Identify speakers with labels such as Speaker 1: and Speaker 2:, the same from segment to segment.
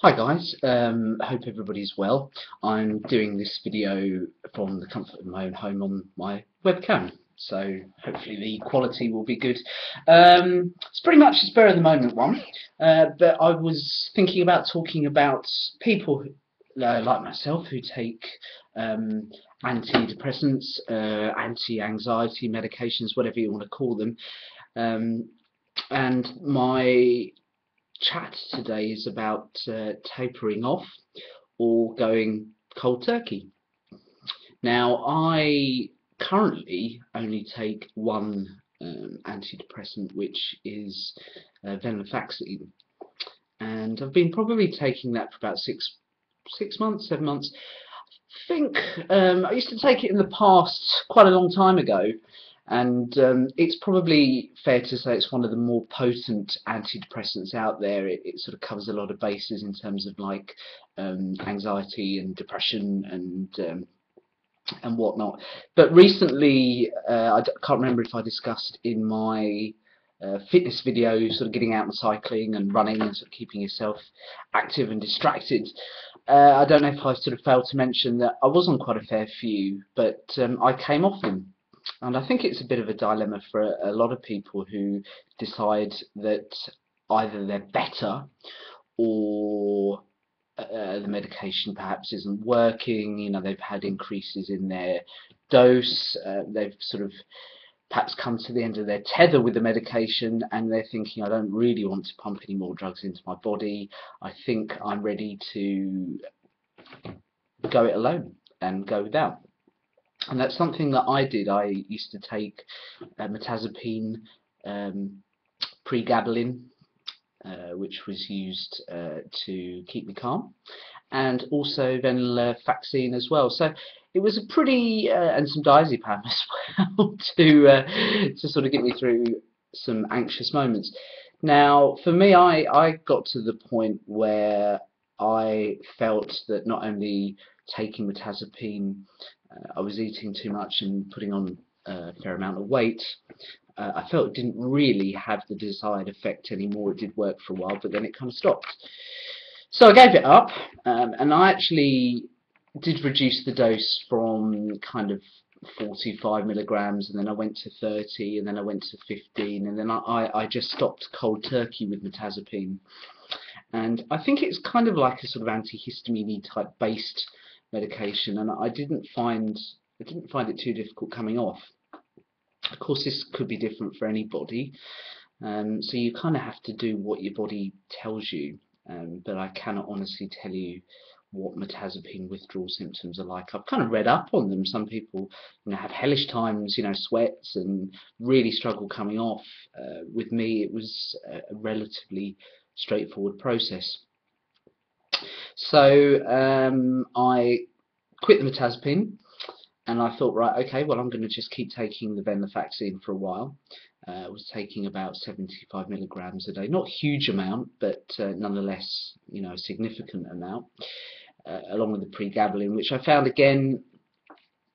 Speaker 1: Hi guys, hope everybody's well. I'm doing this video from the comfort of my own home on my webcam, so hopefully the quality will be good. It's pretty much a spur of the moment one, but I was thinking about talking about people like myself who take antidepressants, anti-anxiety medications, whatever you want to call them, and my chat today is about tapering off or going cold turkey. Now, I currently only take one antidepressant, which is venlafaxine, and I've been probably taking that for about six months, 7 months. I think I used to take it in the past, quite a long time ago, and it's probably fair to say it's one of the more potent antidepressants out there. It sort of covers a lot of bases in terms of like anxiety and depression and whatnot. But recently, I can't remember if I discussed in my fitness video, sort of getting out and cycling and running and sort of keeping yourself active and distracted. I don't know if I sort of failed to mention that I was on quite a fair few, but I came off them. And I think it's a bit of a dilemma for a lot of people who decide that either they're better or the medication perhaps isn't working. You know, they've had increases in their dose, they've sort of perhaps come to the end of their tether with the medication, and they're thinking, I don't really want to pump any more drugs into my body. I think I'm ready to go it alone and go without. And that's something that I did. I used to take Mirtazapine, Pregabalin, which was used to keep me calm, and also Venlafaxine as well. So it was a pretty and some diazepam as well to sort of get me through some anxious moments. Now, for me, I got to the point where I felt that not only taking Mirtazapine, I was eating too much and putting on a fair amount of weight. I felt it didn't really have the desired effect anymore. It did work for a while, but then it kind of stopped. So I gave it up, and I actually did reduce the dose from kind of 45 milligrams, and then I went to 30, and then I went to 15, and then I just stopped cold turkey with Mirtazapine. And I think it's kind of like a sort of antihistamine type based medication, and I didn't find it too difficult coming off. Of course, this could be different for anybody, so you kind of have to do what your body tells you. But I cannot honestly tell you what Mirtazapine withdrawal symptoms are like. I've kind of read up on them. Some people, have hellish times, sweats, and really struggle coming off. With me, it was a relatively straightforward process. So I quit the Mirtazapine, and I thought, right, okay, well, I'm going to just keep taking the venlafaxine for a while. I was taking about 75 milligrams a day, not a huge amount, but nonetheless, a significant amount, along with the pregabalin, which I found again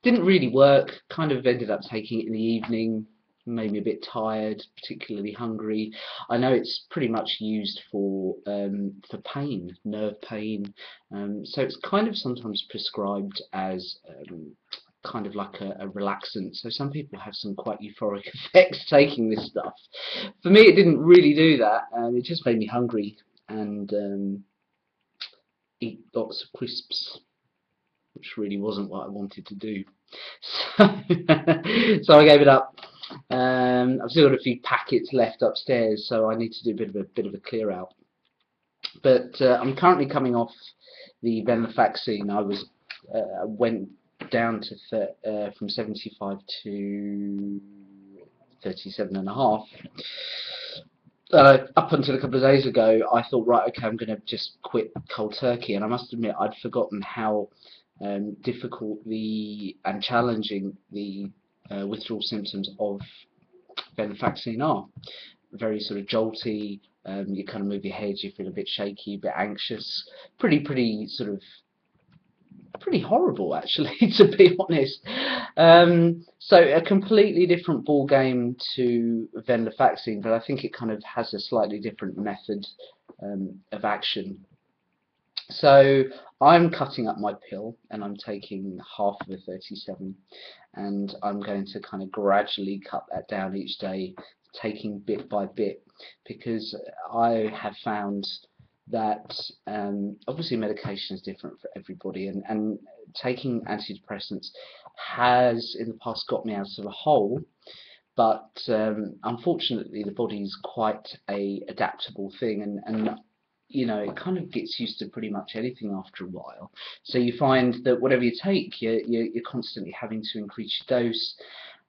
Speaker 1: didn't really work. Kind of ended up taking it in the evening, made me a bit tired, particularly hungry. I know it's pretty much used for pain, nerve pain, so it's kind of sometimes prescribed as kind of like a relaxant. So some people have some quite euphoric effects taking this stuff. For me, it didn't really do that. It just made me hungry and eat lots of crisps, which really wasn't what I wanted to do. So, so I gave it up. I've still got a few packets left upstairs, so I need to do a bit of a clear out. But I'm currently coming off the venlafaxine. I went down to from 75 to 37.5. Up until a couple of days ago, I thought, right, okay, I'm going to just quit cold turkey, and I must admit I'd forgotten how difficult and challenging the withdrawal symptoms of venlafaxine are. Very sort of jolty. You kind of move your head, you feel a bit shaky, a bit anxious. Pretty sort of pretty horrible, actually, to be honest. So a completely different ball game to venlafaxine, but I think it kind of has a slightly different method of action. So I'm cutting up my pill and I'm taking half of a 37, and I'm going to kind of gradually cut that down each day, taking bit by bit, because I have found that obviously medication is different for everybody, and taking antidepressants has in the past got me out of a hole, but unfortunately the body's quite a adaptable thing, and you know, it kind of gets used to pretty much anything after a while. So you find that whatever you take, you're constantly having to increase your dose,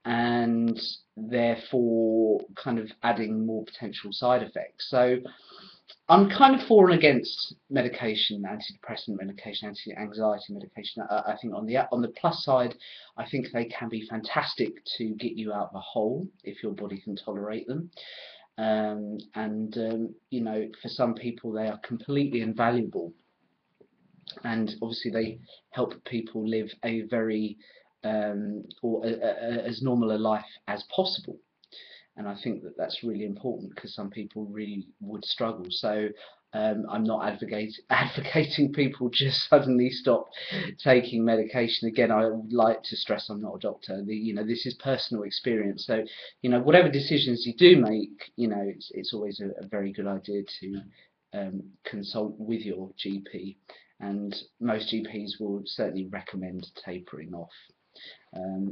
Speaker 1: and therefore kind of adding more potential side effects. So I'm kind of for and against medication, antidepressant medication, anti-anxiety medication. I think on the plus side, I think they can be fantastic to get you out of a hole if your body can tolerate them. And you know, for some people they are completely invaluable, and obviously they help people live a very or as normal a life as possible. And I think that that's really important, because some people really would struggle. So I'm not advocating people just suddenly stop taking medication. Again, I would like to stress I'm not a doctor. You know, this is personal experience. So, you know, whatever decisions you do make, you know, it's always a very good idea to consult with your GP. And most GPs will certainly recommend tapering off.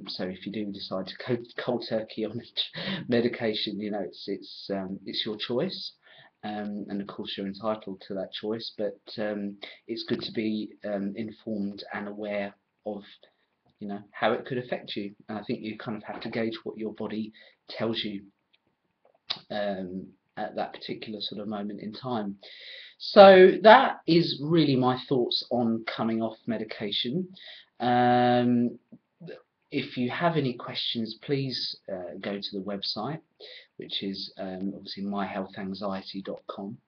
Speaker 1: So if you do decide to go cold turkey on medication, you know, it's your choice, and of course you're entitled to that choice. But it's good to be informed and aware of, you know, how it could affect you. And I think you kind of have to gauge what your body tells you at that particular sort of moment in time. So that is really my thoughts on coming off medication. Um, if you have any questions, please go to the website, which is obviously myhealthanxiety.com,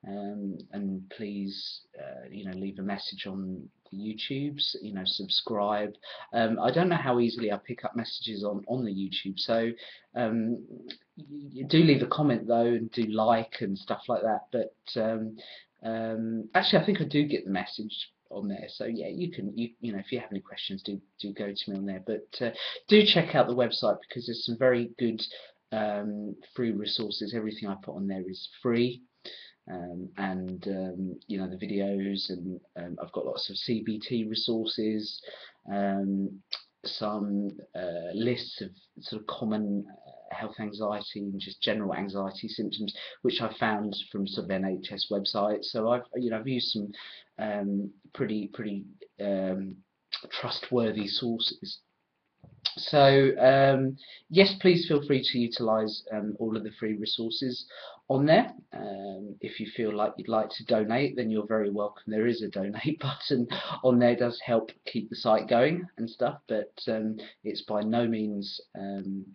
Speaker 1: and please you know, leave a message on the YouTubes, you know, subscribe. I don't know how easily I pick up messages on the YouTube, so you do leave a comment though, and do like and stuff like that. But actually I think I do get the message on there, so yeah, you know, if you have any questions, do go to me on there. But do check out the website, because there's some very good free resources. Everything I put on there is free, and you know, the videos, and I've got lots of CBT resources, some lists of sort of common health anxiety and just general anxiety symptoms, which I found from sort of NHS websites. So I've used some pretty trustworthy sources. So yes, please feel free to utilise all of the free resources on there. If you feel like you'd like to donate, then you're very welcome. There is a donate button on there. It does help keep the site going and stuff, but it's by no means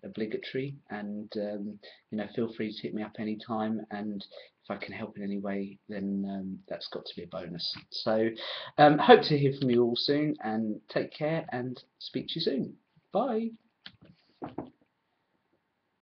Speaker 1: obligatory. And you know, feel free to hit me up anytime, and if I can help in any way, then that's got to be a bonus. So hope to hear from you all soon, and take care, and speak to you soon. Bye.